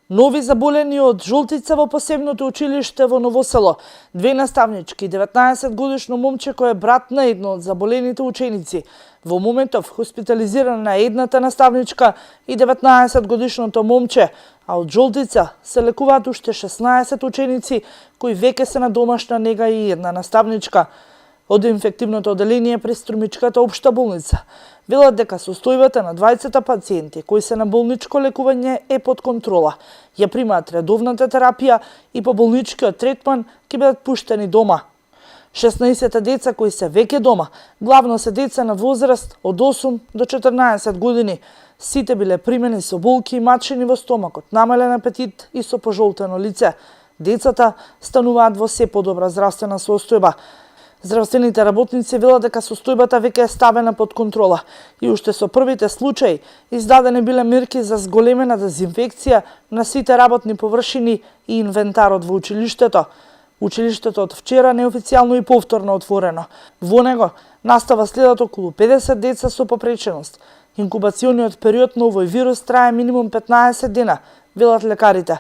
Нови заболени од жолтица во посебното училиште во Ново село. Две наставнички, 19-годишно момче кој е брат на едно од заболените ученици. Во моментов хоспитализирана едната наставничка и 19-годишното момче, а од жолтица се лекуваат уште 16 ученици кои веќе се на домашна нега и една наставничка. Од инфективното оделение при Струмичката општа болница велат дека состојбата на 20 пациенти кои се на болничко лекување е под контрола. Ја примаат редовната терапија и по болничкиот третман ќе бидат пуштени дома. 16 деца кои се веќе дома, главно се деца на возраст од 8 до 14 години. Сите биле примени со болки и мачени во стомакот, намален апетит и со пожолтено лице. Децата стануваат во се подобра здравствена состојба. Здравствените работници велат дека состојбата веќе е ставена под контрола и уште со првите случаи издадени биле мерки за зголемена дезинфекција на сите работни површини и инвентарот во училиштето. Училиштето од вчера неофицијално и повторно отворено. Во него настава следат околу 50 деца со попреченост. Инкубациониот период на овој вирус трае минимум 15 дена, велат лекарите.